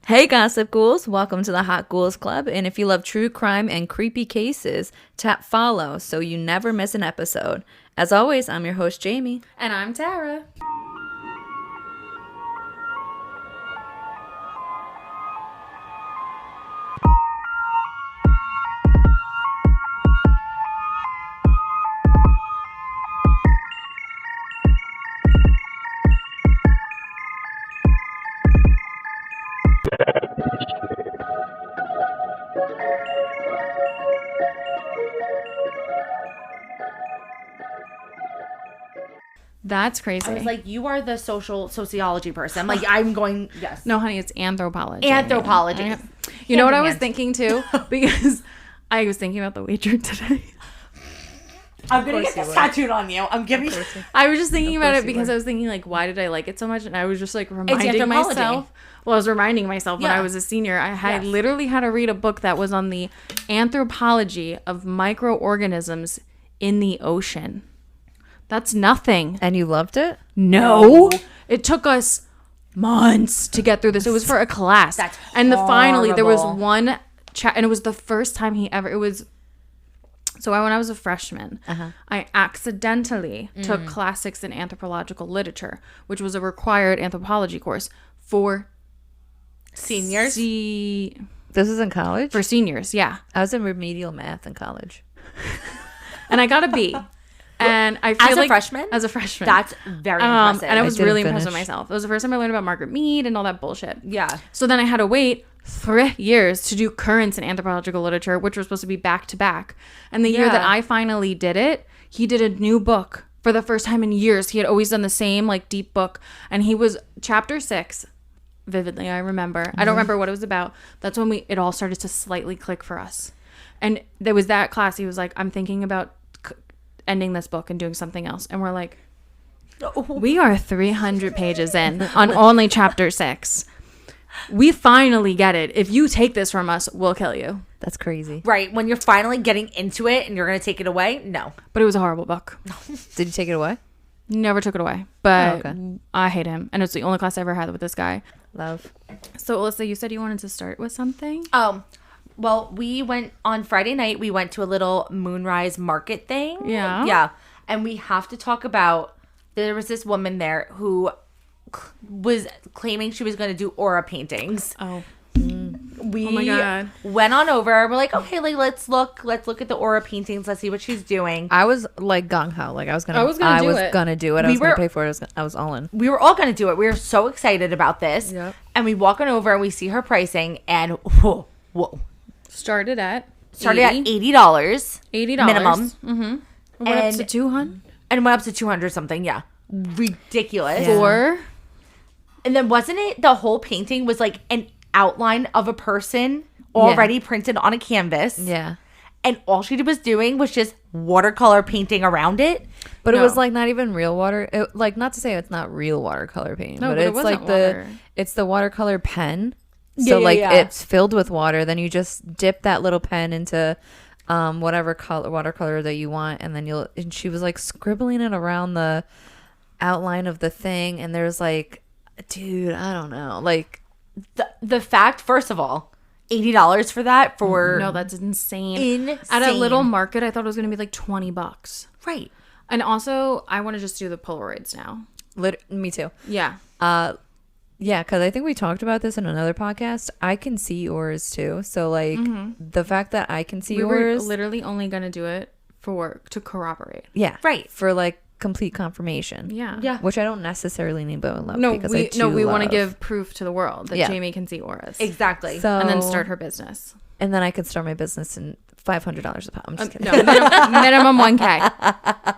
Hey Gossip Ghouls, welcome to the Hot Ghouls Club, and if you love true crime and creepy cases, tap follow so you never miss an episode. As always, I'm your host Jamie. And I'm Tara. That's crazy. I was like, you are the sociology person. Like, I'm going, yes. No, honey, it's anthropology. Anthropology. You know what I was thinking too? Because I was thinking about the wager today. I'm going to get this tattooed on you. I'm giving you. I was just thinking about it because I was thinking, like, why did I like it so much? And I was just, like, reminding myself. Well, I was reminding myself when I was a senior. I had literally had to read a book that was on the anthropology of microorganisms in the ocean. That's nothing. And you loved it? No. It took us months to get through this. It was for a class. That's and finally there was horrible. one chat, and it was the first time when I was a freshman, I accidentally took classics in anthropological literature, which was a required anthropology course for Seniors? This is in college? For seniors, yeah. I was in remedial math in college. And I got a B. And I feel As a like freshman? As a freshman. That's very impressive. And I was didn't really impressed finish. with myself. It was the first time I learned about Margaret Mead and all that bullshit. Yeah. So then I had to wait 3 years to do currents in anthropological literature, which were supposed to be back to back. And the year that I finally did it, he did a new book for the first time in years. He had always done the same, like, deep book. And he was chapter 6. Vividly, I remember. I don't remember what it was about. That's when it all started to slightly click for us. And there was that class. He was like, I'm thinking about ending this book and doing something else. And we're like, we are 300 pages in on only chapter 6. We finally get it. If you take this from us, we'll kill you. That's crazy. Right. When you're finally getting into it and you're going to take it away, no. But it was a horrible book. Did you take it away? Never took it away. But okay. I hate him. And it's the only class I ever had with this guy. Love. So, Alyssa, you said you wanted to start with something? Well, we went on Friday night. We went to a little moonrise market thing. Yeah. Yeah. And we have to talk about, there was this woman there who was claiming she was going to do aura paintings. Oh. We Oh my God. went on over. We're like, okay, like let's look at the aura paintings. Let's see what she's doing. I was like gung ho. Like I was gonna do it. I was gonna pay for it. I was all in. We were all going to do it. We were so excited about this. Yep. And we walk on over and we see her pricing and whoa. Started at $80. $80 minimum. Mm-hmm. Went up to 200 And went up to 200 something. Yeah. Ridiculous. for. And then wasn't it the whole painting was like an outline of a person already printed on a canvas? Yeah. And all she was doing was just watercolor painting around it. But it was like not even real water. Like not to say it's not real watercolor painting, No, but but it it's wasn't like water. it's the watercolor pen. So it's filled with water. Then you just dip that little pen into whatever watercolor that you want, and then and she was like scribbling it around the outline of the thing, and there's like, dude, I don't know, like The fact, first of all, $80 for that for No, that's insane. Insane. At a little market, I thought it was going to be like $20. right. And also, I want to just do the Polaroids now. me too. Yeah. Yeah, because I think we talked about this in another podcast. I can see yours too. So like the fact that I can see We were yours, literally only going to do it to corroborate. yeah, Right. for like complete confirmation. Yeah. Yeah. Which I don't necessarily need, but I love No, because we want to love. give proof to the world that Yeah. Jamie can see auras. Exactly. So And then start her business. and then I could start my business in $500 a pop. I'm just kidding. No, minimum 1K.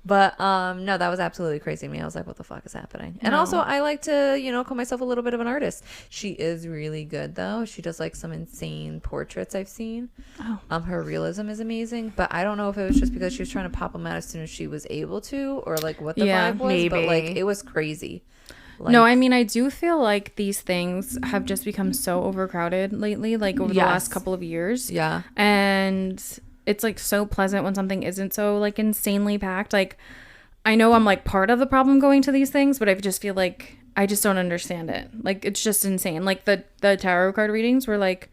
But no, that was absolutely crazy to me. I was like, what the fuck is happening? And No. also I like to, call myself a little bit of an artist. She is really good though. She does like some insane portraits I've seen. Oh. Her realism is amazing, but I don't know if it was just because she was trying to pop them out as soon as she was able to, or like what the Yeah, vibe was. But maybe. like it was crazy. Like, No, I mean, I do feel like these things have just become so overcrowded lately, like over the last couple of years. Yeah. And it's like so pleasant when something isn't so like insanely packed. Like, I know I'm like part of the problem going to these things, but I just feel like I just don't understand it. Like, it's just insane. Like, the tarot card readings were like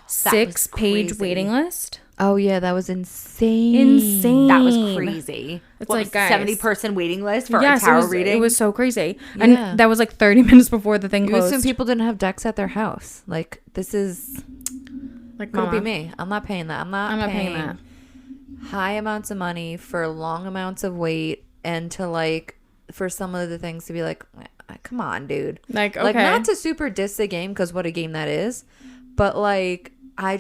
6-page waiting list. Oh yeah, that was insane. That was crazy. It's like, guys, 70-person waiting list for a tarot reading. It was so crazy. Yeah. And that was like 30 minutes before the thing closed. Some people didn't have decks at their house. Like, this is like, could be me. I'm not paying that. I'm not paying that. High amounts of money for long amounts of wait, and to like for some of the things to be like, come on, dude. Like, okay. Like, not to super diss the game, because what a game that is, but like, I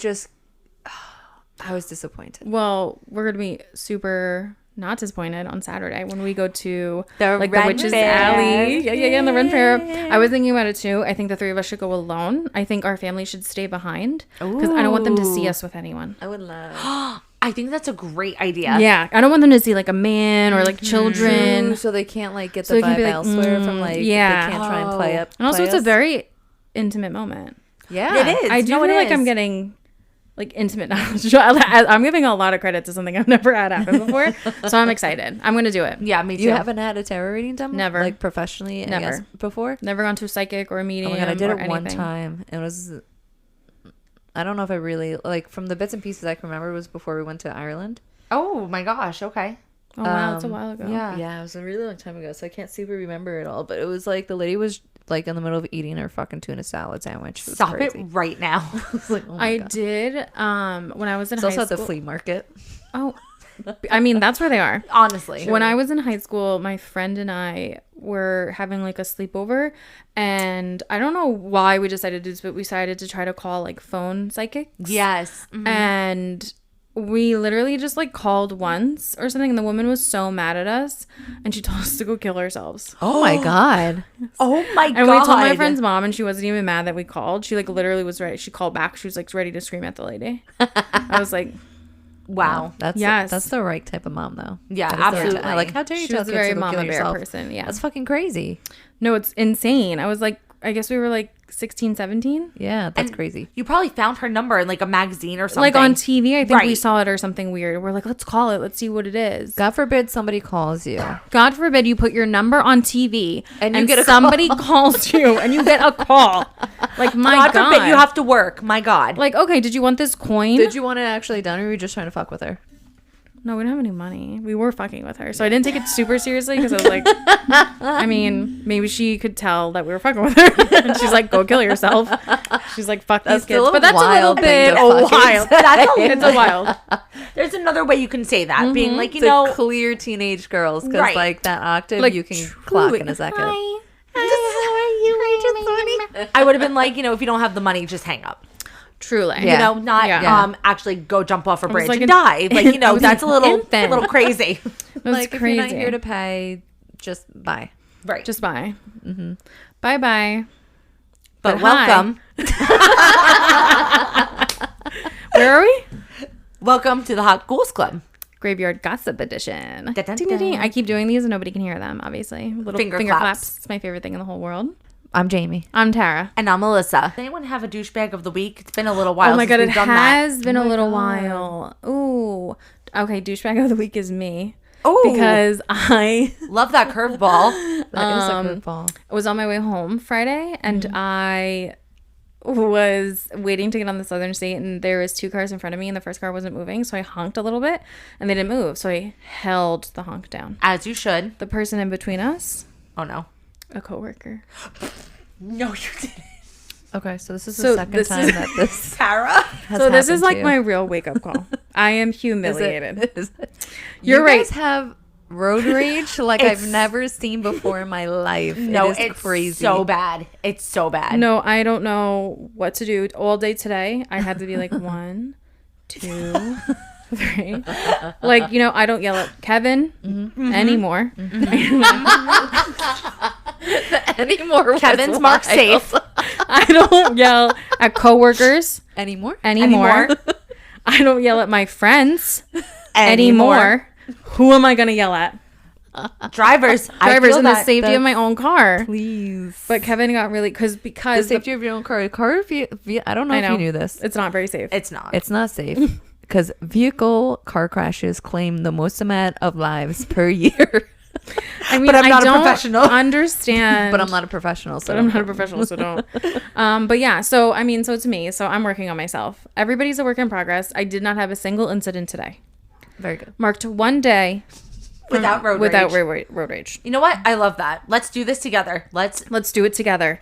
was disappointed. Well, we're gonna be super not disappointed on Saturday when we go to the Witch's Alley. Yeah, and the Ren Fair. I was thinking about it too. I think the 3 of us should go alone. I think our family should stay behind because I don't want them to see us with anyone. I would love. I think that's a great idea. Yeah, I don't want them to see like a man or like children, so they can't like get the vibe elsewhere from like they can't try and play up. And also, it's a very intimate moment. Yeah, it is. I do feel like I'm getting like intimate knowledge. I'm giving a lot of credit to something I've never had happen before, so I'm excited. I'm gonna do it. Yeah, me too. You haven't had a tarot reading done? Never, like professionally? Never. I guess, before. Never gone to a psychic or a medium. Oh my God, I did it anything. one time. It was. I don't know if I really like, from the bits and pieces I can remember, was before we went to Ireland. Oh my gosh. Okay. Oh wow, it's a while ago. Yeah, it was a really long time ago, so I can't super remember it all. But it was like the lady was like in the middle of eating her fucking tuna salad sandwich. Stop crazy. it right now. I was like, oh my I God. did when I was in It's high also school. at the flea market. Oh, I mean, that's where they are. Honestly. When I was in high school, my friend and I were having like a sleepover, and I don't know why we decided to do this, but we decided to try to call like phone psychics. Yes. Mm-hmm. And we literally just like called once or something, and the woman was so mad at us, and she told us to go kill ourselves. Oh my God. Oh my God. And we told my friend's mom, and she wasn't even mad that we called. She like literally was ready. She called back. She was like ready to scream at the lady. I was like, wow. That's the right type of mom, though. Yeah, That is absolutely. the right- like, how dare you she tell was a kids very to go mama kill bear yourself? person. Yeah. That's fucking crazy. No, it's insane. I was like, I guess we were like 16, 17. Yeah, that's And crazy. You probably found her number in like a magazine or something. Like on TV, I think we Right. saw it or something weird. We're like, let's call it. Let's see what it is. God forbid somebody calls you. God forbid you put your number on TV And you get a somebody calls you and you get a call. Like, my God. God forbid you have to work. My God. Like, okay, did you want this coin? Did you want it actually done, or were you just trying to fuck with her? No, we don't have any money. We were fucking with her. So I didn't take it super seriously because I was like, I mean, maybe she could tell that we were fucking with her. And she's like, go kill yourself. She's like, fuck these kids. But that's a little bit wild. It's a wild. There's another way you can say that. Being like, you To know. clear teenage girls, because Right. like that octave Like, you can clock in a second. I would have been like, you know, if you don't have the money, just hang up. Truly. Yeah. You know, not Yeah. actually go jump off a bridge like and an- die. Like, you I know, was that's an a little infant. crazy. That's Like, if you're not crazy. here to pay, just bye. Right. Just bye. Bye-bye. but hi. welcome. Where are we? Welcome to the Hot Ghouls Club. Graveyard Gossip Edition. Dun, dun, Ding, ding, ding. dun. I keep doing these and nobody can hear them, obviously. Little Finger finger claps. claps. It's my favorite thing in the whole world. I'm Jamie. I'm Tara. And I'm Alyssa. Does anyone have a douchebag of the week? It's been a little while Oh my since God, we've it done that. has been a little while. Ooh. Okay, douchebag of the week is me. Oh, Because I love that curveball. That is a good ball. was on my way home Friday and I was waiting to get on the southern state, and there was 2 cars in front of me and the first car wasn't moving, so I honked a little bit and they didn't move, so I held the honk down. As you should. The person in between us, Oh, no. a coworker. No, you didn't. Okay, so this is So the second this time is- that this Tara. has So this is happened like to you. my real wake-up call. I am Is it- humiliated. is it? You're You right. guys have road rage like It's- I've never seen before in my life. No, it is it's crazy. so bad. It's so bad. No, I don't know what to do. All day today, I had to be like 1, 2, 3. Like, you know, I don't yell at Kevin anymore. Anymore. Kevin's marked safe. I don't yell at coworkers Anymore? anymore. I don't yell at my friends anymore. Who am I going to yell at? Drivers. I Drivers feel in the that. safety of my own car. Please. But Kevin got really because The the safety of your own car. I don't know I if know. you knew this. it's not very safe. It's not. It's not safe because vehicle car crashes claim the most amount of lives per year. I mean, but I'm not a don't professional. Understand. But I'm not a professional, so I'm not a professional, so don't. But yeah, so I mean, so it's me. So I'm working on myself. Everybody's a work in progress. I did not have a single incident today. Very good. Marked one day without road rage. You know what? I love that. Let's do this together. Let's do it together.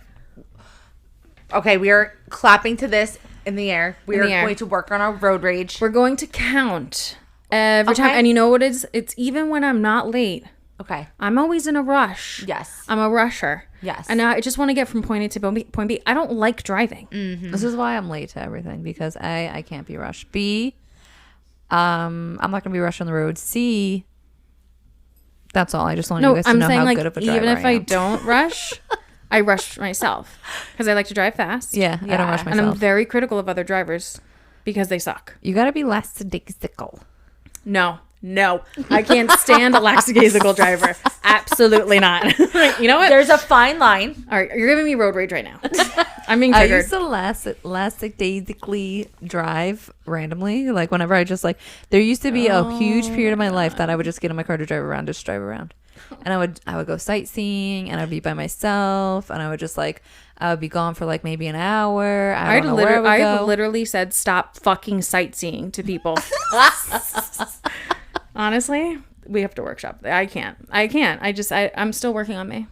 Okay, we are clapping to this in the air. We are going to work on our road rage. We're going to count every time. And you know what it is? It's even when I'm not late. Okay. I'm always in a rush. Yes. I'm a rusher. Yes. And I just want to get from point A to point B. I don't like driving. Mm-hmm. This is why I'm late to everything, because I can't be rushed. B, I'm not going to be rushed on the road. C, that's all. I just want you guys to know how good of a driver even if I am. I don't rush, I rush myself because I like to drive fast. Yeah, I don't rush myself. And I'm very critical of other drivers because they suck. You got to be lackadaisical. No, I can't stand a lackadaisical driver. Absolutely not. You know what? There's a fine line. All right, you're giving me road rage right now. I'm being triggered. I used to lackadaisically drive randomly. Like whenever I just there used to be a huge period of my life that I would just get in my car to drive around. And I would go sightseeing, and I'd be by myself, and I would just I would be gone for maybe an hour. I literally said stop fucking sightseeing to people. Honestly, we have to workshop. I can't. I'm still working on me.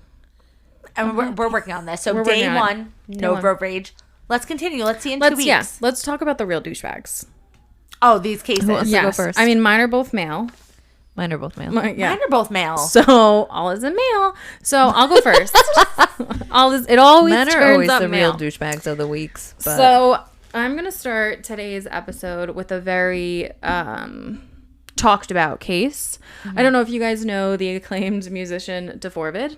And we're working on this. So day one, no road rage. Let's continue. Let's see in 2 weeks. Yeah, let's talk about the real douchebags. Oh, these cases. Who wants to go first? I mean, mine are both male. Mine are both male. Mine are both male. So all is a male. So I'll go first. It always Men are turns always up the male. real douchebags of the weeks. But. So I'm gonna start today's episode with a very talked about case. Mm-hmm. I don't know if you guys know the acclaimed musician DeForvid.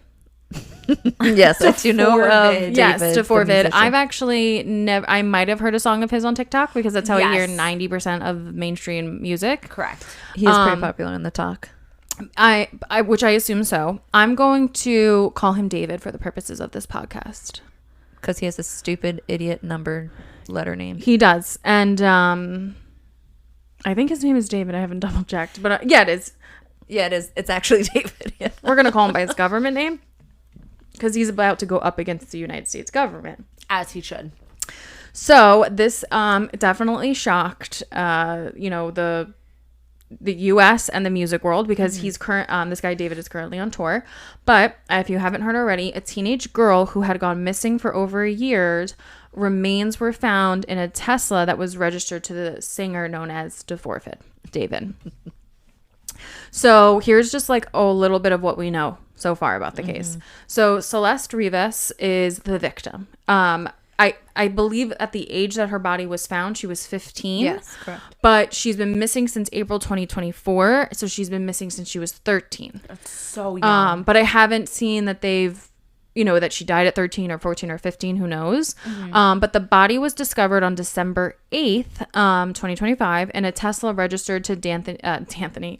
Yes, I do know of yes, DeForvid. I've actually never. I might have heard a song of his on TikTok because that's how I hear 90% of mainstream music. Correct. He is pretty popular in the talk. Which I assume so. I'm going to call him David for the purposes of this podcast because he has a stupid idiot number letter name. He does, and I think his name is David. I haven't double checked, but yeah, it is. Yeah, it is. It's actually David. Yeah. We're gonna call him by his government name. Because he's about to go up against the United States government. As he should. So this definitely shocked, the U.S. and the music world because he's this guy David is currently on tour. But if you haven't heard already, a teenage girl who had gone missing for over a year, remains were found in a Tesla that was registered to the singer known as DeForvid, David. So here's just a little bit of what we know so far about the case. So Celeste Rivas is the victim. I believe at the age that her body was found, she was 15. Yes, correct. But she's been missing since April 2024. So she's been missing since she was 13. That's so young. But I haven't seen that they've, that she died at 13 or 14 or 15. Who knows? But the body was discovered on December 8th, 2025 in a Tesla registered to David Anthony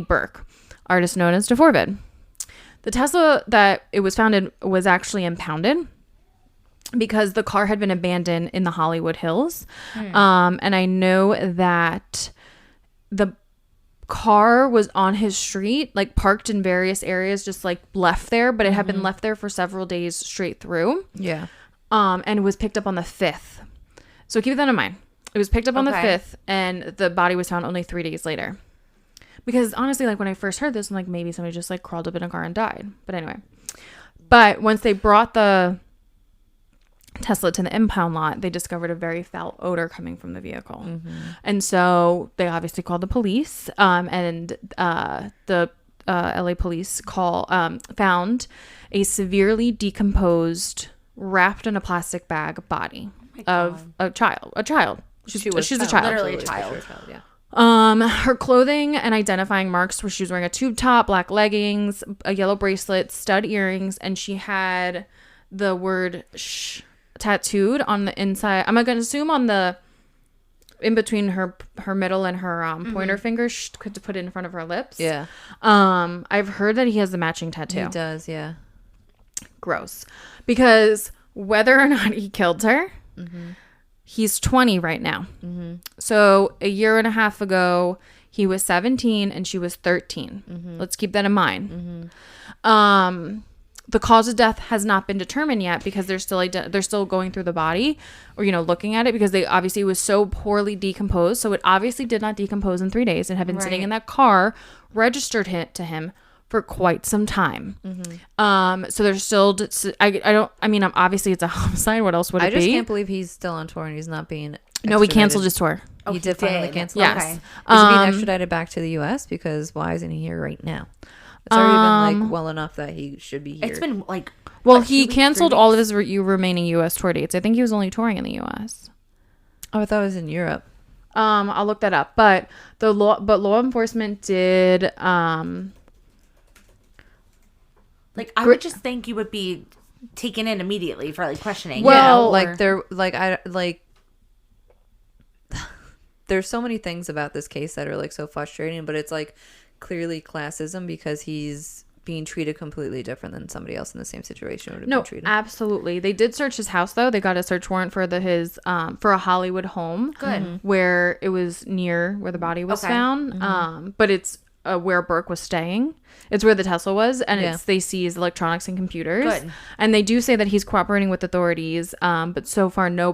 Burke, artist known as DeForvid. The Tesla that it was found in was actually impounded because the car had been abandoned in the Hollywood Hills. And I know that the car was on his street, parked in various areas, just left there, but it had been left there for several days straight through. Yeah. And it was picked up on the 5th. So keep that in mind. It was picked up on the 5th and the body was found only 3 days later. Because honestly, when I first heard this, I'm maybe somebody just crawled up in a car and died. But anyway. But once they brought the Tesla to the impound lot, they discovered a very foul odor coming from the vehicle. And so they obviously called the police. And the LA police found a severely decomposed, wrapped in a plastic bag body of a child. She's a child. Literally a child. Yeah. Her clothing and identifying marks were she was wearing a tube top, black leggings, a yellow bracelet, stud earrings, and she had the word "sh" tattooed on the inside. I'm gonna assume on the in between her middle and her pointer fingers to put it in front of her lips. Yeah. I've heard that he has the matching tattoo. He does, yeah. Gross. Because whether or not he killed her, he's 20 right now. So a year and a half ago, He was 17 and she was 13. Mm-hmm. Let's keep that in mind. Mm-hmm. The cause of death has not been determined yet because they're still going through the body or, looking at it because they obviously was so poorly decomposed. So it obviously did not decompose in 3 days and had been sitting in that car registered to him for quite some time. Mm-hmm. So there's still, obviously it's a homicide. What else would it be? I just can't believe he's still on tour and he's not being extradited. No, he canceled his tour. He did finally cancel. Yes. Okay. Is he being extradited back to the U.S.? Because why isn't he here right now? It's already been well enough that he should be here. It's been he canceled all of his remaining U.S. tour dates. I think he was only touring in the U.S. Oh, I thought it was in Europe. I'll look that up. But law enforcement did. I would just think you would be taken in immediately for questioning. Well, there's so many things about this case that are so frustrating, but it's clearly classism because he's being treated completely different than somebody else in the same situation would have been treated. Absolutely. They did search his house though. They got a search warrant for for a Hollywood home. Good. Where it was near where the body was found. Mm-hmm. But it's where Burke was staying. It's where the Tesla was, and they seized electronics and computers. Good. And they do say that he's cooperating with authorities, but so far no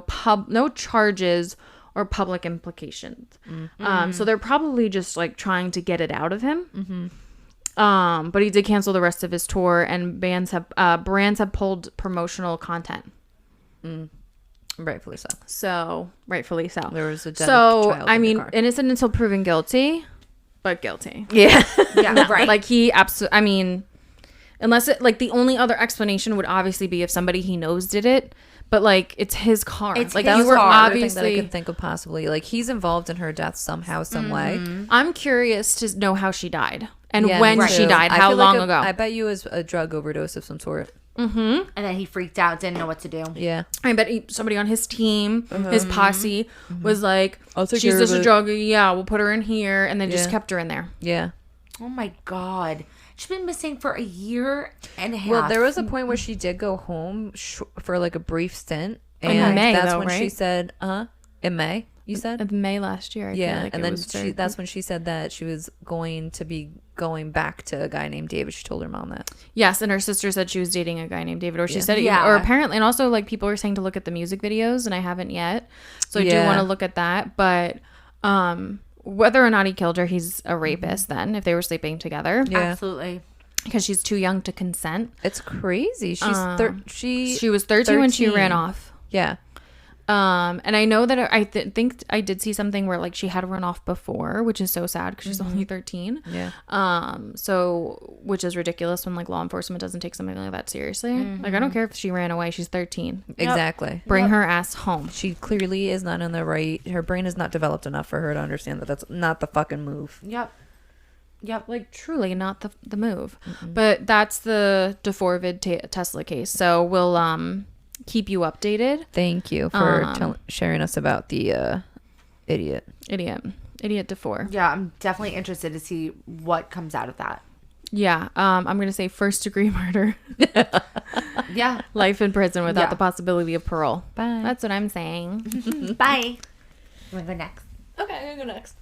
charges or public implications. Mm-hmm. So they're probably just trying to get it out of him. Mm-hmm. But he did cancel the rest of his tour, and brands have pulled promotional content. Rightfully so. So rightfully so. There was a dead child in the car. Innocent until proven guilty, but guilty. Yeah. Yeah. Right. He absolutely. I mean, unless it the only other explanation would obviously be if somebody he knows did it. But it's his car. It's that his was car. Obviously, that I could think of possibly. He's involved in her death somehow, some way. I'm curious to know how she died and when she died. How long ago? I bet you it was a drug overdose of some sort. Mm-hmm. And then he freaked out, didn't know what to do. Yeah. I bet somebody on his team, his posse, was like, I'll take she's care just of a it. drug. Yeah, we'll put her in here, and then just kept her in there. Yeah. Oh my God. She's been missing for a year and a half. Well, there was a point where she did go home for a brief stint. And in May, that's though, when right? she said, in May, you said? In May last year, I feel like and then that's when she said that she was going to be going back to a guy named David. She told her mom that. Yes, and her sister said she was dating a guy named David, or she said, Yeah. or apparently, and also people were saying to look at the music videos, and I haven't yet, so I do want to look at that. But whether or not he killed her, he's a rapist. Then, if they were sleeping together, Absolutely. because she's too young to consent. It's crazy. She was 13 when she ran off. Yeah. And I know that I think I did see something where she had run off before, which is so sad because she's only 13. Yeah. So which is ridiculous when law enforcement doesn't take something like that seriously. I don't care if she ran away. She's 13. Exactly. Bring her ass home. She clearly is not in the right. Her brain is not developed enough for her to understand that that's not the fucking move. Yep. Truly not the move. Mm-hmm. But that's the DeForvid Tesla case. So we'll keep you updated. Thank you for sharing us about the idiot DeFore. Yeah, I'm definitely interested to see what comes out of that. Yeah, I'm gonna say 1st-degree murder. Yeah, life in prison without the possibility of parole. Bye. That's what I'm saying. Bye. You wanna go next? Okay, I'm gonna go next.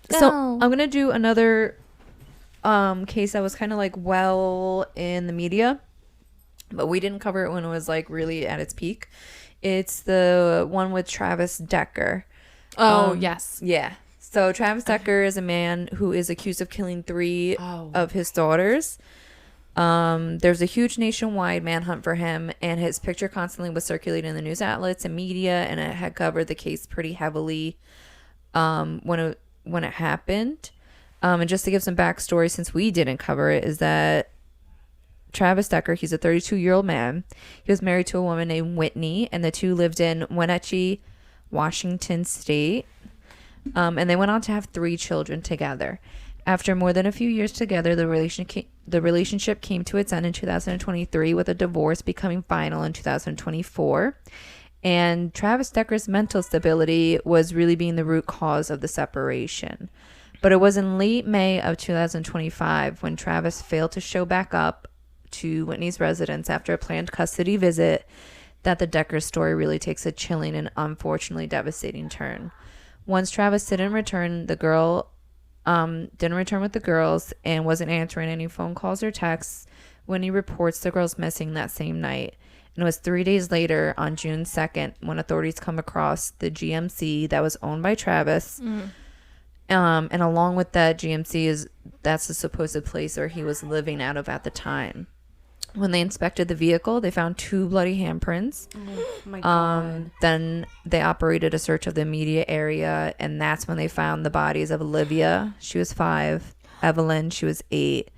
Go. So I'm gonna do another case that was kind of in the media, but we didn't cover it when it was really at its peak. It's the one with Travis Decker. Oh, yes. Yeah. So Travis Decker is a man who is accused of killing 3 of his daughters. There's a huge nationwide manhunt for him, and his picture constantly was circulating in the news outlets and media, and it had covered the case pretty heavily when it happened. And just to give some backstory, since we didn't cover it, is that Travis Decker, he's a 32-year-old man. He was married to a woman named Whitney, and the two lived in Wenatchee, Washington State. And they went on to have 3 children together. After more than a few years together, the relationship came to its end in 2023, with a divorce becoming final in 2024. And Travis Decker's mental stability was really being the root cause of the separation. But it was in late May of 2025 when Travis failed to show back up to Whitney's residence after a planned custody visit that the Decker story really takes a chilling and unfortunately devastating turn. Once Travis didn't return, the girl didn't return with the girls and wasn't answering any phone calls or texts when he reports the girls missing that same night. And it was 3 days later, on June 2nd, when authorities come across the GMC that was owned by Travis. And along with that, that's the supposed place where he was living out of at the time. When they inspected the vehicle, they found 2 bloody handprints. Oh my God. Then they operated a search of the immediate area, and that's when they found the bodies of Olivia. She was 5. Evelyn, she was 8.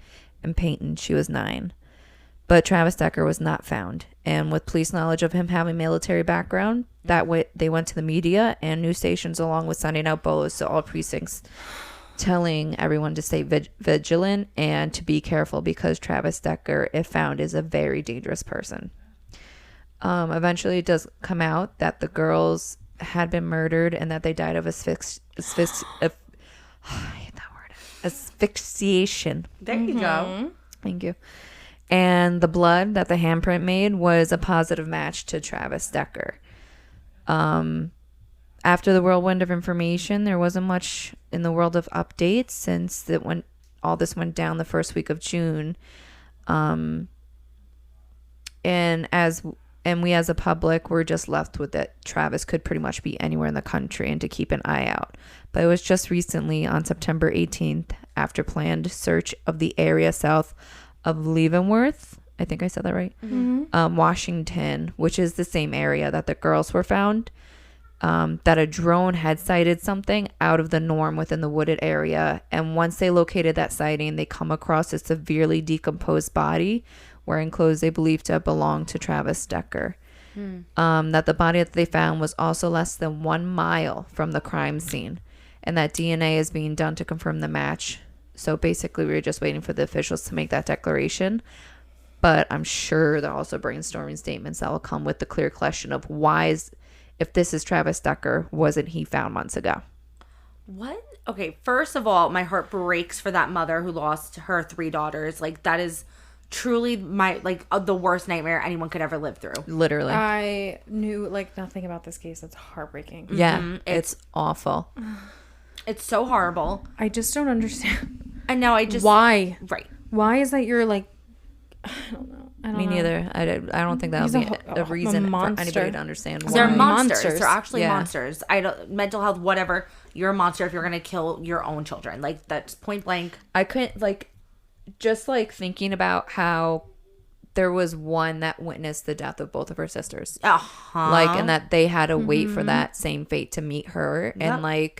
And Peyton, she was 9. But Travis Decker was not found. And with police knowledge of him having military background, they went to the media and news stations, along with sending out bolos to all precincts, telling everyone to stay vigilant and to be careful because Travis Decker, if found, is a very dangerous person. Eventually, it does come out that the girls had been murdered and that they died of asphyxiation. There you go. Thank you. And the blood that the handprint made was a positive match to Travis Decker. After the whirlwind of information, there wasn't much in the world of updates since all this went down the first week of June. And we as a public were just left with that Travis could pretty much be anywhere in the country and to keep an eye out. But it was just recently on September 18th, after planned search of the area south of Leavenworth, I think I said that right, Washington, which is the same area that the girls were found, that a drone had sighted something out of the norm within the wooded area. And once they located that sighting, they come across a severely decomposed body wearing clothes they believed to have belonged to Travis Decker. That the body that they found was also less than 1 mile from the crime scene, and that DNA is being done to confirm the match. So basically, we were just waiting for the officials to make that declaration. But I'm sure they're also brainstorming statements that will come with the clear question of if this is Travis Decker, wasn't he found months ago? What? Okay, first of all, my heart breaks for that mother who lost her 3 daughters. Like, that is truly the worst nightmare anyone could ever live through. Literally. I knew nothing about this case. It's heartbreaking. Yeah, it's awful. It's so horrible. I just don't understand. And now why? Right. Why is that you're I don't know. Me neither. I don't think that would be a reason for anybody to understand why. They're monsters. They're actually monsters. Mental health, whatever. You're a monster if you're going to kill your own children. That's point blank. I couldn't, just thinking about how there was one that witnessed the death of both of her sisters. And that they had to wait for that same fate to meet her. Yep. And,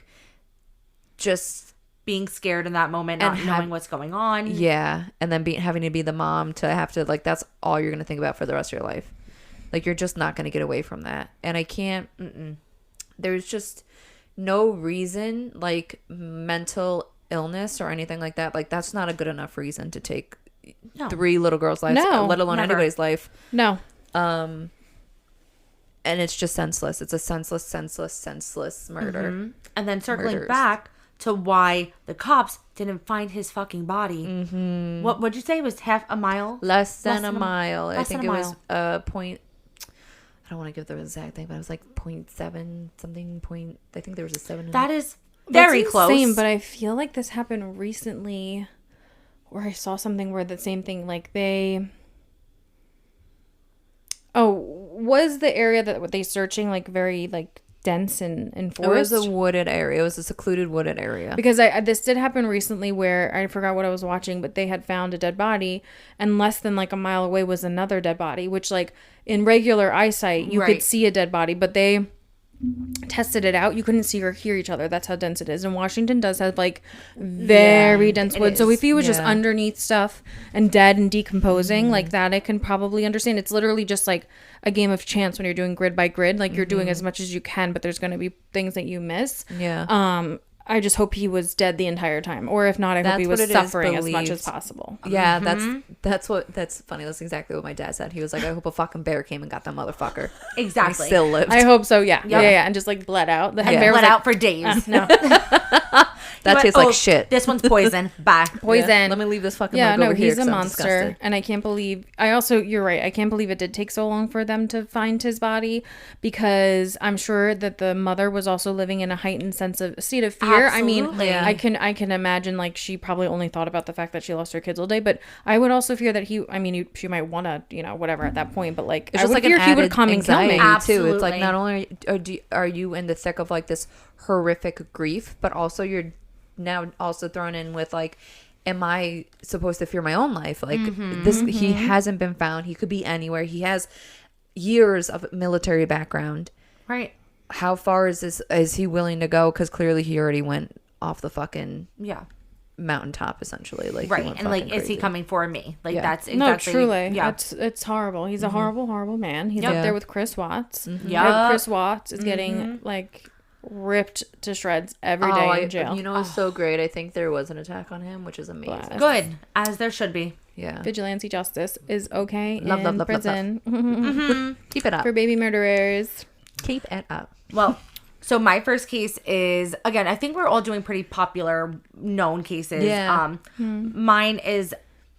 just being scared in that moment, not knowing what's going on. Yeah. And then having to be the mom to have to, that's all you're going to think about for the rest of your life. You're just not going to get away from that. And I can't, there's just no reason, mental illness or anything like that. That's not a good enough reason to take 3 little girls' lives, let alone anybody's life. No. And it's just senseless. It's a senseless murder. And then circling back to why the cops didn't find his fucking body. What'd you say? It was half a mile? Less than a mile. I think it was point. I don't want to give the exact thing, but it was 0.7 something point. I think there was a 7. That is very close. Insane, but I feel like this happened recently, where I saw something where the same thing, was the area that they searching very dense and forest? It was a wooded area. It was a secluded wooded area. Because this did happen recently where I forgot what I was watching, but they had found a dead body, and less than a mile away was another dead body, which in regular eyesight you could see a dead body, but they tested it out. You couldn't see or hear each other. That's how dense it is. And Washington does have very dense wood. So if he was just underneath stuff and dead and decomposing that, I can probably understand. It's literally just a game of chance when you're doing grid by grid. You're doing as much as you can, but there's going to be things that you miss. Yeah. I just hope he was dead the entire time, or if not, I hope he was suffering as much as possible. Yeah, that's funny. That's exactly what my dad said. He was like, I hope a fucking bear came and got that motherfucker. Exactly. He still lived. I hope so. Yeah. And just bled out. The bear bled out for days. No. That tastes like shit. This one's poison. Bye. Poison. Yeah, let me leave this fucking leg over here. He's a monster. And I can't believe, you're right. I can't believe it did take so long for them to find his body, because I'm sure that the mother was also living in a heightened state of fear. Absolutely. I mean, I can imagine, like, she probably only thought about the fact that she lost her kids all day, but I would also fear that she might want to, whatever at that point, but like, it's just like an he would added come and kill me. Absolutely. Too. It's like, not only are you in the thick of like this horrific grief, but also you're now also thrown in with like, am I supposed to fear my own life? Like he hasn't been found. He could be anywhere. He has years of military background. Right. How far is he willing to go? Because clearly he already went off the fucking mountaintop, essentially. Like, right. And like, crazy. Is he coming for me? Like, that's exactly. No, truly. Yeah. It's horrible. He's a horrible man. He's up there with Chris Watts. Yeah. Chris Watts is getting like ripped to shreds every day in jail. You know, it's so great. I think there was an attack on him, which is amazing. Good, as there should be. Yeah, vigilante justice is okay in prison. Love. Keep it up for baby murderers. Keep it up. Well, so my first case is, again, I think we're all doing pretty popular known cases. Yeah. Mine is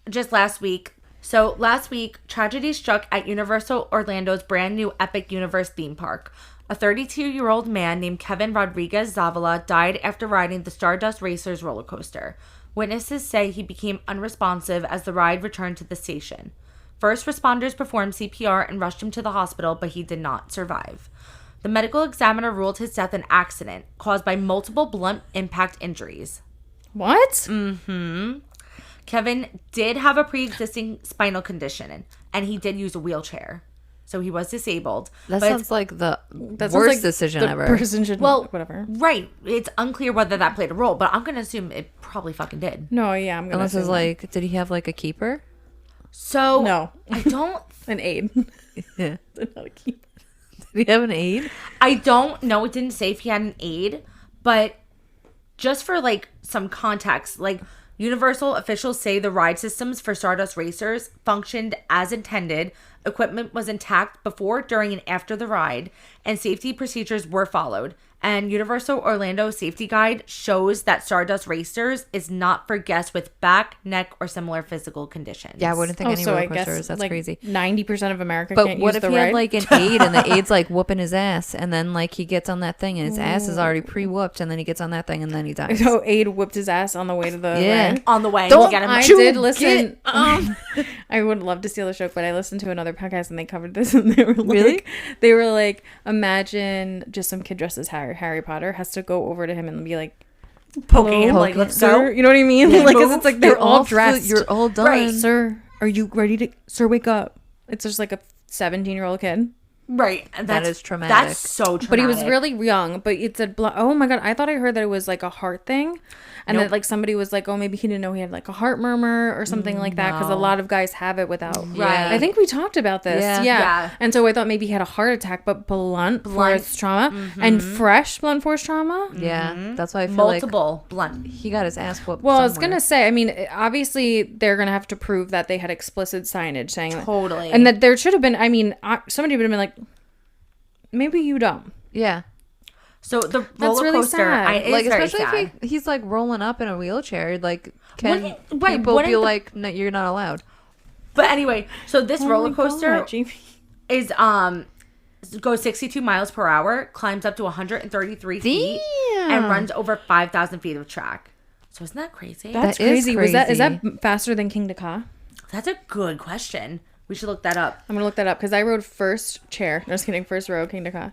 just last week. So last week, tragedy struck at Universal Orlando's brand new Epic Universe theme park. A 32-year-old man named Kevin Rodriguez Zavala died after riding the Stardust Racers roller coaster. Witnesses say he became unresponsive as the ride returned to the station. First responders performed CPR and rushed him to the hospital, but he did not survive. The medical examiner ruled his death an accident caused by multiple blunt impact injuries. What? Mm-hmm. Kevin did have a pre-existing spinal condition, and he did use a wheelchair. So he was disabled. That sounds like the worst decision ever. Person should, whatever. Right. It's unclear whether that played a role, but I'm going to assume it probably fucking did. No, yeah, I'm going to Unless it's like, did he have like a keeper? So, no. I don't... An aide. Yeah. Not a keeper. Did he have an aide? I don't know. It didn't say if he had an aide, but just for like some context, like Universal officials say the ride systems for Stardust Racers functioned as intended. Equipment was intact before, during, and after the ride, and safety procedures were followed. And Universal Orlando Safety Guide shows that Stardust Racers is not for guests with back, neck, or similar physical conditions. Yeah, I wouldn't think any roller coasters. That's like crazy. 90% of America but can't what use if the he ride? had like an aide and the aide's like whooping his ass, and then like he gets on that thing and his ass is already pre-whooped, and then he gets on that thing and then he dies. So aide whipped his ass on the way to the ride? On the way. Don't get him. I did listen. I would love to steal the joke, but I listened to another podcast and they covered this, and they were like, imagine just some kid dressed as Harry Potter has to go over to him and be like poking him, like, let's go. You know what I mean? Yeah, like, cause it's like they're all dressed. You're all done. Right, sir. Are you ready to? Sir, wake up. It's just like a 17-year-old kid. Right. That is traumatic. That's so traumatic. But he was really young. But it said, oh my God. I thought I heard that it was like a heart thing. And that like somebody was like, oh, maybe he didn't know he had like a heart murmur or something like that. Because a lot of guys have it without. Right. I think we talked about this. Yeah. And so I thought maybe he had a heart attack, but blunt force trauma and fresh blunt force trauma. Yeah. That's why I feel multiple blunt. He got his ass whooped. Well, I was going to say, I mean, obviously they're going to have to prove that they had explicit signage saying that. Totally. And that there should have been, I mean, somebody would have been like, maybe you don't. Yeah. So the roller really coaster, sad. like especially if he's like rolling up in a wheelchair, like people be like, no, you're not allowed. But anyway, so this roller coaster is goes 62 miles per hour, climbs up to 133 feet, and runs over 5,000 feet of track. So isn't that crazy? That's crazy. Is that faster than King Ka? That's a good question. We should look that up. I'm gonna look that up because I rode first chair. No, just kidding. First row, King Ka.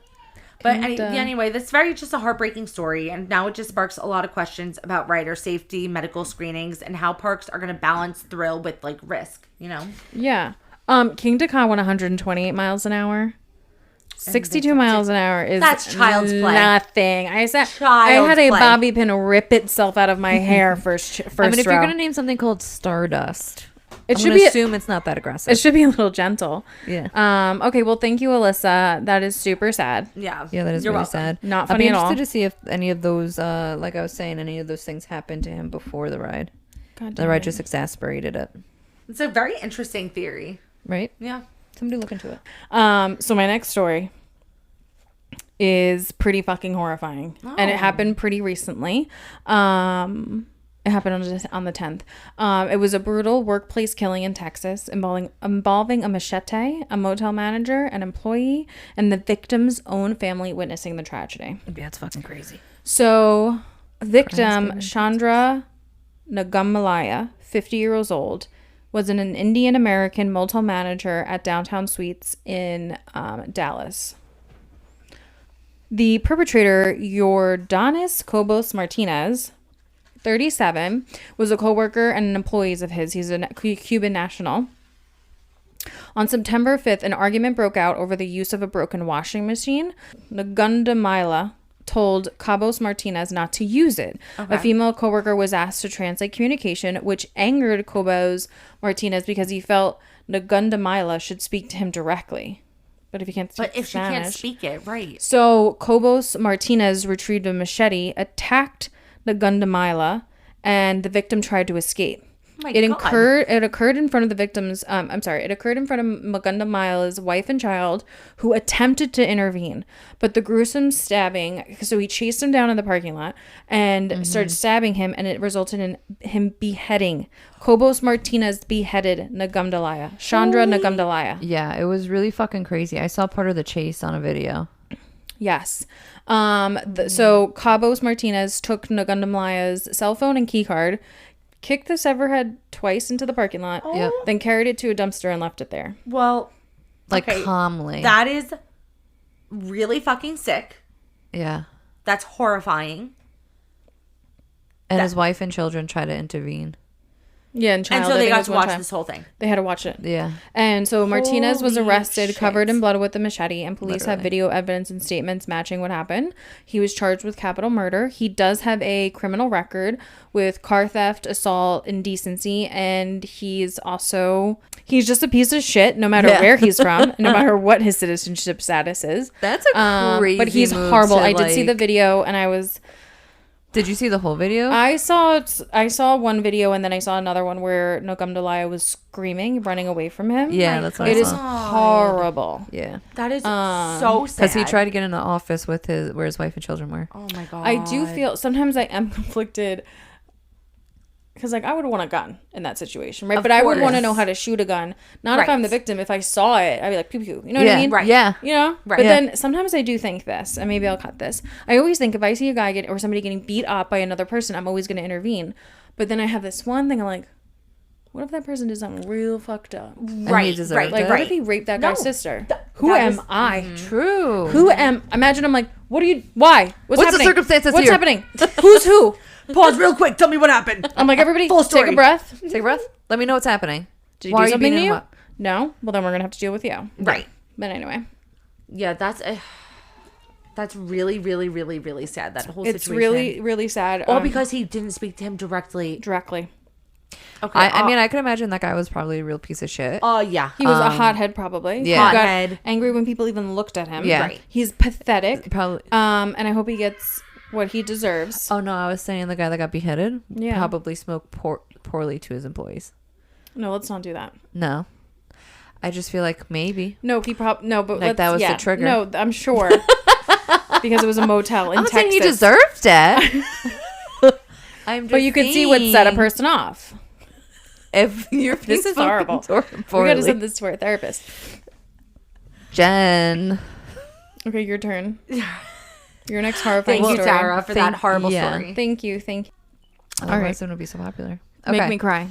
But anyway, this is just a heartbreaking story, and now it just sparks a lot of questions about rider safety, medical screenings, and how parks are going to balance thrill with like risk. You know? Yeah. King Ka went 128 miles an hour. 62 miles an hour is that's child's play. Nothing. I had a bobby pin rip itself out of my hair first. I mean, if you're gonna name something called Stardust, it should assume it's not that aggressive. It should be a little gentle. Yeah. Okay. Well, thank you, Alyssa. That is super sad. Yeah. Yeah, that is really sad. Not funny at all. I'd be interested to see if any of those, like I was saying, any of those things happened to him before the ride. The ride just exasperated it. It's a very interesting theory. Right? Yeah. Somebody look into it. So my next story is pretty fucking horrifying. And it happened pretty recently. It happened on the 10th. It was a brutal workplace killing in Texas involving a machete, a motel manager, an employee, and the victim's own family witnessing the tragedy. Yeah, it's fucking crazy. So, victim Chandra Nagammalaya, 50 years old, was an Indian American motel manager at Downtown Suites in Dallas. The perpetrator, Yordanis Cobos Martinez, 37, was a co-worker and an employee of his. He's a Cuban national. On September 5th, an argument broke out over the use of a broken washing machine. Nagundamila told Cabos Martinez not to use it. Okay. A female co-worker was asked to translate communication, which angered Cabos Martinez because he felt Nagundamila should speak to him directly. But if you can't speak Spanish, she can't speak it, right. So Cabos Martinez retrieved a machete, attacked Nagundamila, and the victim tried to escape. It occurred in front of the victim's it occurred in front of Nagundamila's wife and child, who attempted to intervene. But the gruesome stabbing, so he chased him down in the parking lot and started stabbing him, and it resulted in him beheading. Cobos Martinez beheaded Nagundamila. Chandra Nagundamila. Yeah, it was really fucking crazy. I saw part of the chase on a video. Yes. So Cabos Martinez took Nagundamala's cell phone and key card, kicked the severed head twice into the parking lot, then carried it to a dumpster and left it there. Well, calmly. That is really fucking sick. Yeah. That's horrifying. And his wife and children tried to intervene. Yeah, and so they got to watch this whole thing. They had to watch it. Yeah. And so Martinez was arrested, covered in blood with a machete, and police have video evidence and statements matching what happened. He was charged with capital murder. He does have a criminal record with car theft, assault, indecency, and he's just a piece of shit no matter where he's from, no matter what his citizenship status is. That's a crazy but he's horrible. I did see the video, and I was... Did you see the whole video? I saw one video, and then I saw another one where Nagundamila was screaming, running away from him. Yeah, that's what I saw. It is horrible. Yeah. That is so sad. Because he tried to get in the office with where his wife and children were. Oh my God. I do feel, sometimes I am conflicted, because I would want a gun in that situation, right? But I would want to know how to shoot a gun. Not if I'm the victim. If I saw it, I'd be like, pew pew. You know what I mean? Right. Yeah. You know? Right. But then sometimes I do think this, and maybe I'll cut this. I always think if I see a guy or somebody getting beat up by another person, I'm always going to intervene. But then I have this one thing, I'm like, what if that person did something real fucked up? Right. What if he raped that guy's sister? Who am I? True. Imagine I'm like, why? What's happening? The circumstances What's here? happening? Who's who? Pause real quick. Tell me what happened. I'm like, everybody, Full story. take a breath. Take a breath. Let me know what's happening. Did you do something to you? No? Well, then we're going to have to deal with you. Right. But anyway. Yeah, that's really, really, really, really sad, that whole situation. It's really, really sad. All because he didn't speak to him directly. Okay. I mean, I can imagine that guy was probably a real piece of shit. Oh, yeah. He was a hothead, probably. Yeah. He Hothead. got angry when people even looked at him. Yeah. Right. He's pathetic. Probably. And I hope he gets what he deserves. Oh, no, I was saying the guy that got beheaded probably smoked poorly to his employees. No, let's not do that. No. I just feel like maybe. No, but like that was the trigger. No, I'm sure. Because it was a motel in I'm Texas. saying he deserved it. But you can see what set a person off. If you're This is horrible. We gotta send this to our therapist. Jen. Okay, your turn. Your next horrifying story. Thank you, Sarah, for that horrible story. Thank you. Otherwise, it wouldn't be so popular. Okay. Make me cry.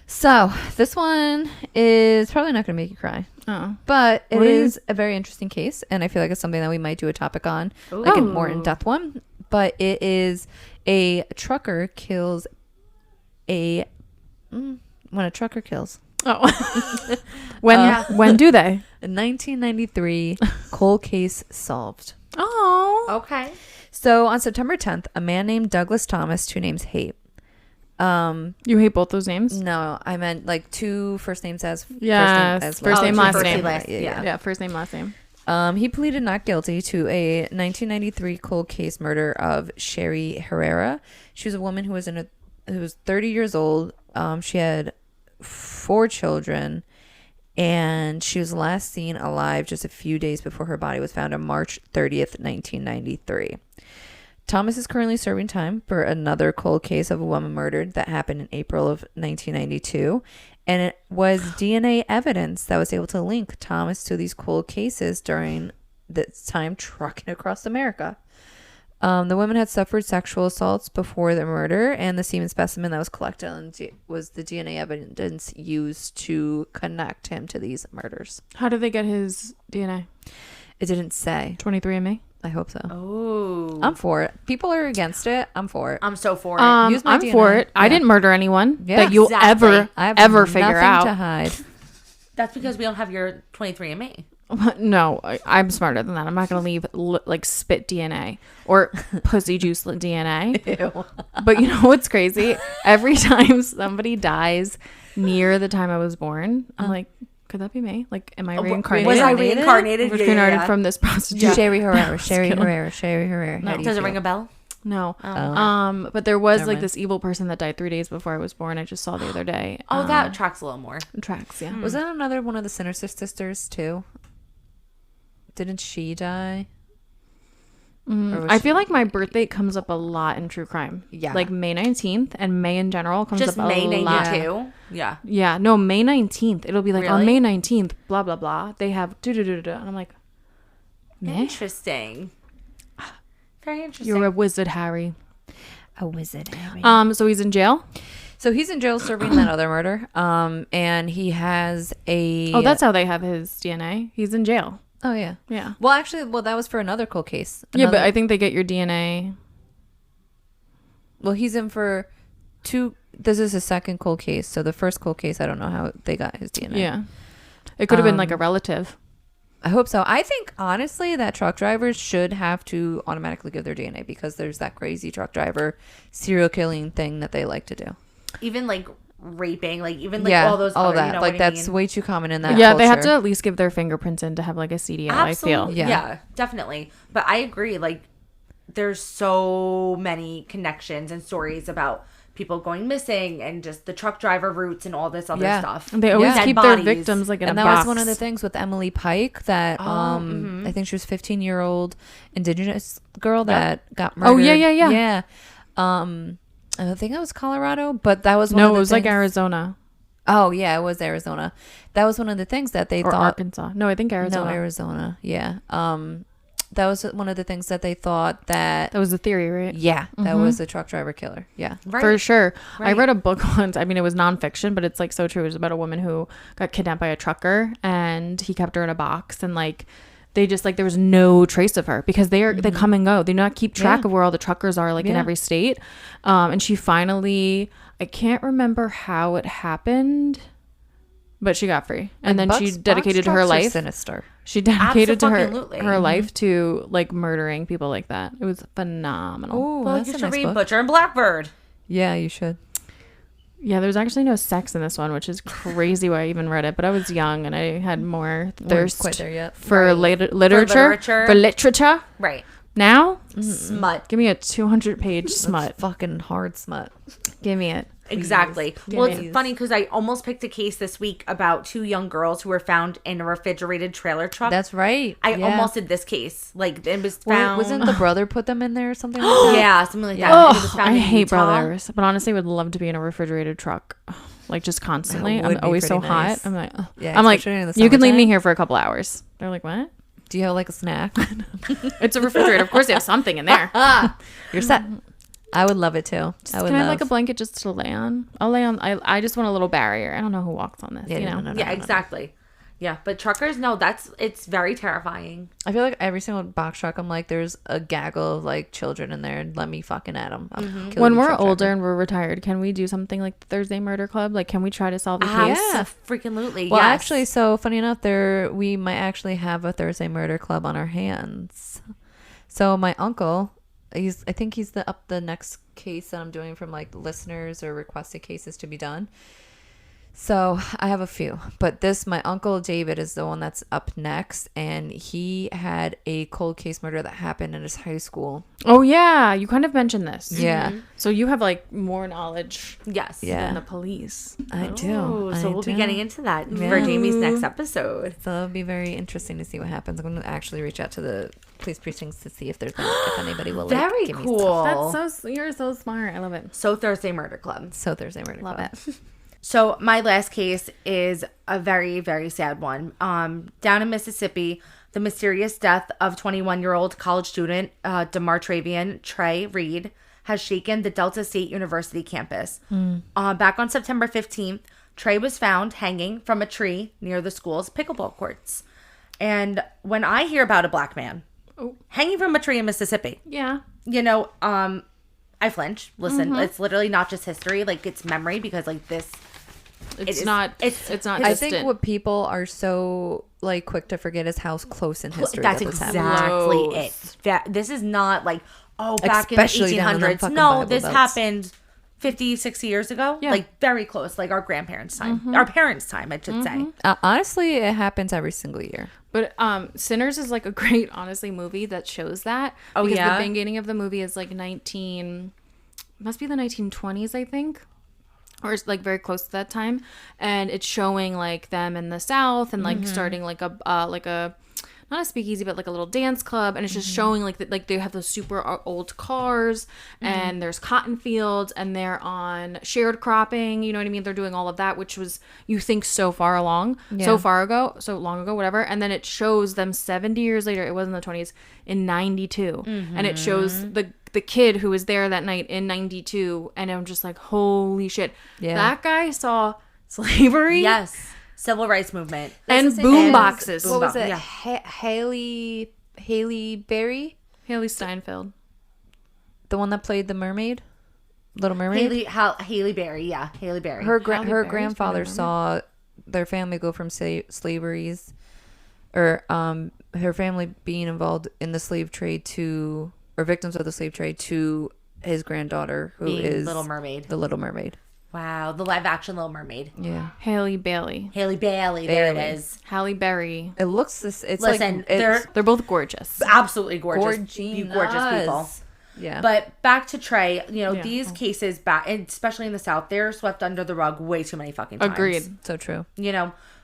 So, this one is probably not going to make you cry. Oh. But it is a very interesting case, and I feel like it's something that we might do a topic on, like a more in-depth one. But it is a trucker kills when a trucker kills. Oh. When do they? A 1993 cold case solved. Oh. Okay. So on September 10th, a man named Douglas Thomas, two names hate. You hate both those names? No, I meant like two first names as first name, last name. Yeah, first name, last name. He pleaded not guilty to a 1993 cold case murder of Sherry Herrera. She was a woman who was 30 years old. She had 4 children, And she was last seen alive just a few days before her body was found on March 30th, 1993. Thomas is currently serving time for another cold case of a woman murdered that happened in April of 1992. And it was DNA evidence that was able to link Thomas to these cold cases during this time trucking across America. The women had suffered sexual assaults before the murder, and the semen specimen that was collected was the DNA evidence used to connect him to these murders. How did they get his DNA? It didn't say. 23andMe? I hope so. Oh. I'm for it. People are against it. I'm for it. I'm so for it. I'm DNA. for it. Yeah. I didn't murder anyone Yeah, that you'll exactly. I have ever figure out. to hide. That's because we don't have your 23andMe. No, I'm smarter than that. I'm not going to leave like spit DNA or pussy juice DNA. Ew. But you know what's crazy? Every time somebody dies near the time I was born, I'm like, could that be me? Like, am I reincarnated? Was I Reincarnated? reincarnated? Reincarnated from this prostitute? Sherry Herrera. Sherry Herrera. No. How do you Does it feel? ring a bell? No. Oh. But there was Never like mind. this evil person that died 3 days before I was born. I just saw the other day. Oh, that tracks a little more. tracks. Yeah. Was that another one of the Sinister sisters too? Didn't she die? Or was I she- feel like my birthday comes up a lot in true crime. Yeah. Like May 19th and May in general comes Just up May a lot. 92. Yeah. Yeah. No, May 19th. It'll be like on Really? May 19th, blah, blah, blah. They have And I'm like, meh? Interesting. Very interesting. You're a wizard, Harry. A wizard. So he's in jail? So he's in jail serving that other murder. And he has a. Oh, that's how they have his DNA. He's in jail. Oh yeah. Yeah. Well, actually, that was for another cold case. Yeah, but Another- I think they get your DNA. Well, he's in for 2. This is his second cold case. So the first cold case, I don't know how they got his DNA. Yeah. It could have been like a relative. I hope so. I think honestly that truck drivers should have to automatically give their DNA because there's that crazy truck driver serial killing thing that they like to do. Even like raping, like even like all those all of other, that. you know like what I that's mean? way too common in that. Yeah, they have culture. to at least give their fingerprints in to have like a CDL, I feel. Absolutely. Yeah. Yeah, definitely. But I agree. Like, there's so many connections and stories about people going missing and just the truck driver routes and all this other Yeah. stuff. They always Dead keep their bodies. victims like in And a that box. was one of the things with Emily Pike that mm-hmm. I think she was 15-year-old indigenous girl that got murdered. Oh, yeah. Yeah. I think it was Colorado, but that was one of No, the it was like things- Arizona Oh, yeah, it was Arizona. That was one of the things that they or thought Arkansas. No, I think Arizona. No, Arizona. Yeah. That was one of the things that they thought that That was the theory, right? yeah, that was a truck driver killer. Yeah. Right. For sure. I Right. read a book once. I mean, it was nonfiction, but it's like so true. It was about a woman who got kidnapped by a trucker and he kept her in a box and like they just like there was no trace of her because they come and go. They do not keep track Yeah. of where all the truckers are like in Yeah. every state. And she finally, I can't remember how it happened, but she got free. And then she dedicated her life. Sinister. She dedicated to Abso-fucking-lutely. her life to like murdering people like that. It was phenomenal. Oh, Well, that's you a should nice read book. Butcher and Blackbird. Yeah, you should. Yeah, there's actually no sex in this one, which is crazy why I even read it. But I was young and I had more thirst quite there yet. for Right. literature. For literature. Right. Now, Smut. give me a 200-page smut. That's fucking hard smut. Give me it. Exactly. Well, Please. it's funny because I almost picked a case this week about 2 young girls who were found in a refrigerated trailer truck. That's right. I Yeah. almost did this case. Like, it was Well, found. wasn't the brother put them in there or something like that? Yeah, something like that. Oh, And it was found I in hate Utah. brothers. But honestly, I would love to be in a refrigerated truck. Like just constantly. That would I'm be always so pretty hot. nice. I'm like, ugh. Yeah, I'm like, especially in the you can leave me summertime. here for a couple hours. They're like, what? Do you have like a snack? It's a refrigerator. Of course, they have something in there. You're set. I would love it too. I would Can I have love like a blanket just to lay on? I'll lay on. I just want a little barrier. I don't know who walks on this. Yeah, you no, know. no, no. Yeah, exactly. Yeah, but truckers, no, it's very terrifying. I feel like every single box truck, I'm like, there's a gaggle of like children in there, and let me fucking at them. When we're older and we're retired, can we do something like the Thursday Murder Club? Like, can we try to solve a case? Yeah. Freaking lootly. Well, yes. actually, so funny enough, we might actually have a Thursday Murder Club on our hands. So my uncle, I think he's the next case that I'm doing from like listeners or requested cases to be done. So I have a few, but my Uncle David is the one that's up next, and he had a cold case murder that happened in his high school. Oh yeah, you kind of mentioned this. Yeah. So you have like more knowledge. Yes. Than the police. I do. So we'll be getting into that for Jamie's next episode. So it'll be very interesting to see what happens. I'm going to actually reach out to the police precincts to see if anybody will Very give cool. me stuff. That's so you're so smart. I love it. So Thursday Murder Club. So Thursday Murder Love Club. it. So my last case is a very, very sad one. Down in Mississippi, the mysterious death of 21-year-old college student DeMartravian Trey Reed has shaken the Delta State University campus. Back on September 15th, Trey was found hanging from a tree near the school's pickleball courts. And when I hear about a black man hanging from a tree in Mississippi, you know, I flinch. Listen, it's literally not just history, like it's memory, because like this. It's not I think what people are so like quick to forget is how close in history that's this exactly happened. it. This is not like, back Especially in down in the them 1800s. fucking No, Bible this Belts. happened 50, 60 years ago. Yeah. Like very close, like our grandparents' time. Our parents' time, I should say. Honestly, it happens every single year. But Sinners is like a great, honestly, movie that shows that. Oh, because yeah? the beginning of the movie is like must be the 1920s, I think. Or it's like very close to that time. And it's showing like them in the South and like starting like a not a speakeasy, but like a little dance club. And it's just showing like that, like they have those super old cars and there's cotton fields and they're on shared cropping. You know what I mean? They're doing all of that, which was, you think, so far along, so long ago, whatever. And then it shows them 70 years later. It was in the 20s, in 92. And it shows the kid who was there that night in 92. And I'm just like, holy shit. Yeah. That guy saw slavery. Yes. Civil rights movement. And boom boxes. What was it? Yeah. Haley Berry? Haley Steinfeld. The one that played the mermaid? Little Mermaid? Haley Berry. Yeah, Haley Berry. Her Berry's grandfather saw their family go from slaveries, or her family being involved in the slave trade to, or victims of the slave trade, to his granddaughter, who is Little Mermaid. The Little Mermaid. Wow, the live action Little Mermaid. Yeah. Haley Bailey. Haley Bailey. There it is. Halle Berry. It looks this. It's Listen, like it's They're both gorgeous. absolutely gorgeous. You gorgeous. gorgeous people. Yeah. But back to Trey, these cases back, and especially in the South, they're swept under the rug way too many fucking times. Agreed. So true.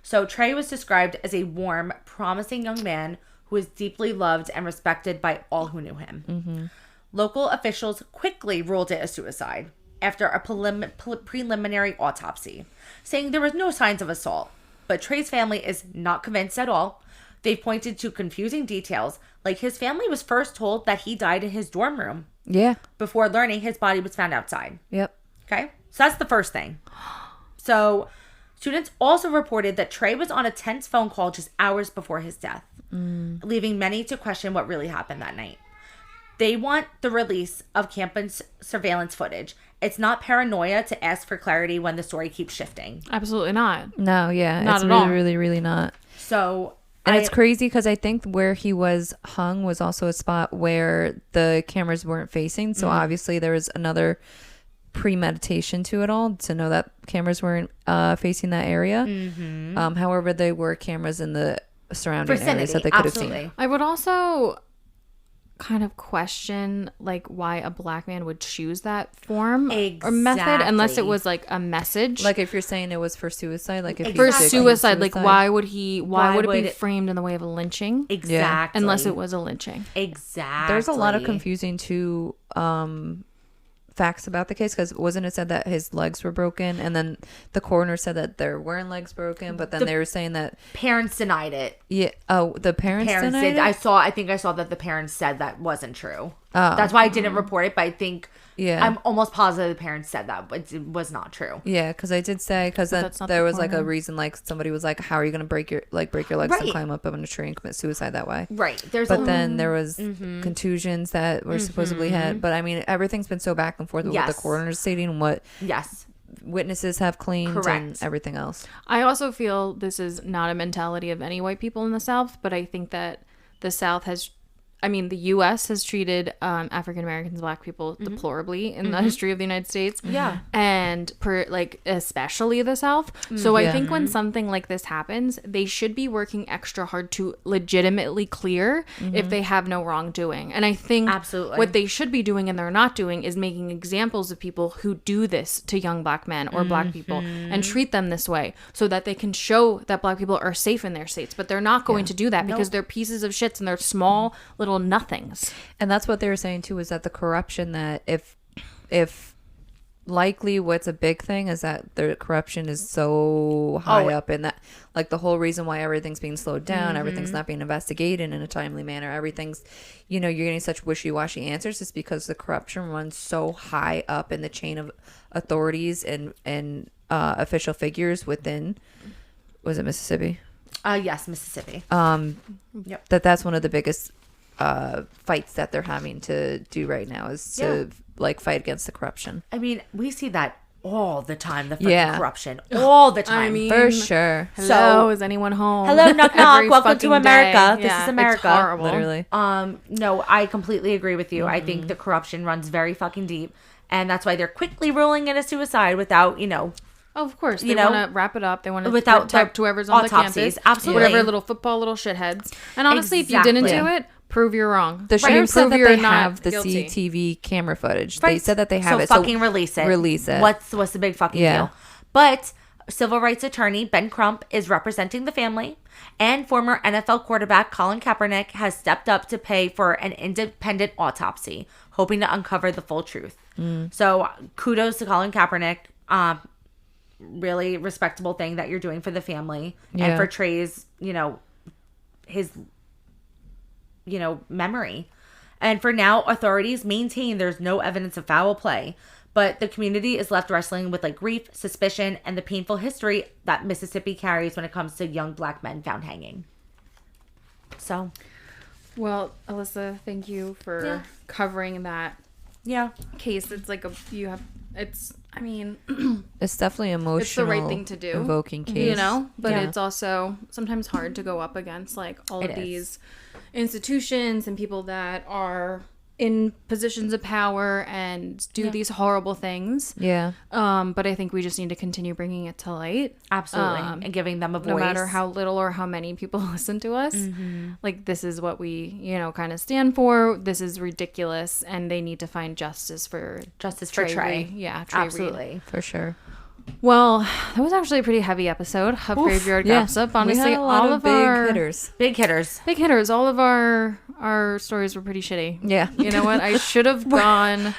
So Trey was described as a warm, promising young man who was deeply loved and respected by all who knew him. Local officials quickly ruled it a suicide after a preliminary autopsy, saying there was no signs of assault. But Trey's family is not convinced at all. They've pointed to confusing details, like his family was first told that he died in his dorm room. Yeah. Before learning his body was found outside. Yep. Okay? So that's the first thing. So students also reported that Trey was on a tense phone call just hours before his death, leaving many to question what really happened that night. They want the release of campus surveillance footage. It's not paranoia to ask for clarity when the story keeps shifting. Absolutely not. No, yeah. Not it's at really, all. really, really not. So... And it's crazy because I think where he was hung was also a spot where the cameras weren't facing. So obviously there was another premeditation to it all to know that cameras weren't facing that area. However, there were cameras in the surrounding areas that they could have seen. I would also kind of question like why a black man would choose that form or method unless it was like a message, like if you're saying it was for suicide, like if for suicide, like why would it be framed in the way of a lynching? Exactly. Unless it was a lynching. Exactly. There's a lot of confusing too facts about the case, because wasn't it said that his legs were broken, and then the coroner said that there weren't legs broken, but then they were saying that parents denied it. Yeah. Oh, the parents denied did. it? I think I saw that the parents said that wasn't true. That's why I didn't report it, but I think I'm almost positive the parents said that, but it was not true. Yeah, because I did say, because then there was like a reason, like somebody was like, how are you going to break your legs and climb up in a tree and commit suicide that way? Right. But then there was contusions that were supposedly had, but I mean, everything's been so back and forth with what the coroner's stating and what witnesses have claimed and everything else. I also feel this is not a mentality of any white people in the South, but I think that the South has I mean, the U.S. has treated African Americans, Black people deplorably in the history of the United States. Yeah. And especially the South. So I think when something like this happens, they should be working extra hard to legitimately clear if they have no wrongdoing. And I think absolutely what they should be doing and they're not doing is making examples of people who do this to young Black men or Black people and treat them this way so that they can show that Black people are safe in their states. But they're not going to do that because they're pieces of shits and they're small little nothings. And that's what they were saying too, is that the corruption, that if likely what's a big thing is that the corruption is so high up in that, like the whole reason why everything's being slowed down, everything's not being investigated in a timely manner, everything's, you're getting such wishy-washy answers, is because the corruption runs so high up in the chain of authorities and official figures within, was it Mississippi? Yes, Mississippi. Yep. That's one of the biggest fights that they're having to do right now, is to fight against the corruption. I mean, we see that all the time, the fucking corruption, all the time. I mean, for sure. Hello, is anyone home? Hello, knock knock. Welcome to America. Day. This is America. It's horrible. Literally. No, I completely agree with you. I think the corruption runs very fucking deep, and that's why they're quickly ruling it a suicide without, Oh, of course. They want to wrap it up. They want to without protect whoever's on autopsies. the campus. Absolutely. Whatever little shithheads. And honestly, if you didn't do it, prove you're wrong. The sheriff said prove that you're they not have the guilty. CCTV camera footage. Right. They said that they have so it. Fucking release it. Release it. What's the big fucking deal? But civil rights attorney Ben Crump is representing the family, and former NFL quarterback Colin Kaepernick has stepped up to pay for an independent autopsy, hoping to uncover the full truth. So kudos to Colin Kaepernick. Really respectable thing that you're doing for the family and for Trey's, his, memory. And for now, authorities maintain there's no evidence of foul play, but the community is left wrestling with grief, suspicion, and the painful history that Mississippi carries when it comes to young Black men found hanging. So, well, Alyssa, thank you for covering that case. It's it's definitely emotional. It's the right thing to do. Evoking case. But it's also sometimes hard to go up against all of these institutions and people that are in positions of power and do these horrible things. Yeah. But I think we just need to continue bringing it to light. Absolutely. And giving them a voice. No matter how little or how many people listen to us. This is what we, kind of stand for. This is ridiculous. And they need to find justice for Trey. Yeah, Trey absolutely. Reed. For sure. Well, that was actually a pretty heavy episode of Graveyard Gossip. Honestly, all of our big hitters. All of our stories were pretty shitty. Yeah. You know what? I should have gone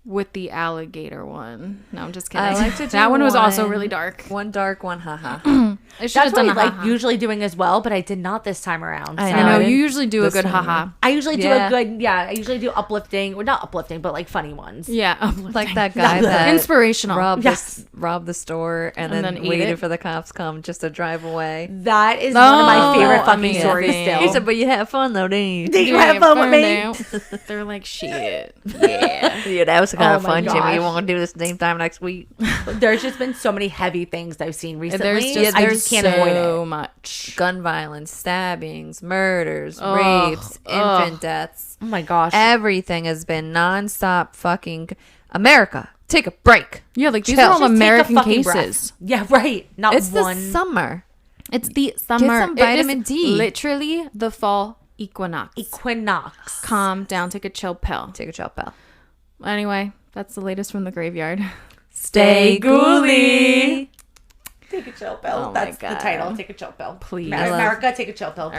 with the alligator one. No, I'm just kidding. I like to do that one was also really dark. One dark, one haha. I should have That's done what I usually doing as well, but I did not this time around. I I know you usually do a good haha. I usually do a good, I usually do uplifting, or not uplifting, but funny ones. Yeah, like that guy that inspirational robbed the store and then waited for the cops to come just to drive away. That is one of my favorite fucking stories still. He said, but you had fun though, didn't you? Did you have fun with me? They're like, shit. Yeah. Yeah, that was kind of fun, gosh. Jimmy. You want to do this same time next week? There's just been so many heavy things I've seen recently. I just can't avoid it. Much gun violence, stabbings, murders, rapes, infant deaths. Oh my gosh. Everything has been nonstop fucking America. Take a break. Yeah, these Chill. are all Just American take a fucking cases. breath. Yeah, right. Not It's one. the summer. It's the summer. Get some vitamin D. Literally the fall equinox. Calm down. Take a chill pill. Take a chill pill. Anyway, that's the latest from the graveyard. Stay ghouly. Take a chill pill. Oh That's my the God. title. Take a chill pill. Please. America, take a chill pill.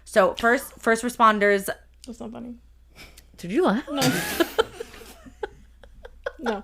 So first responders. That's not funny. Did you laugh? No. No.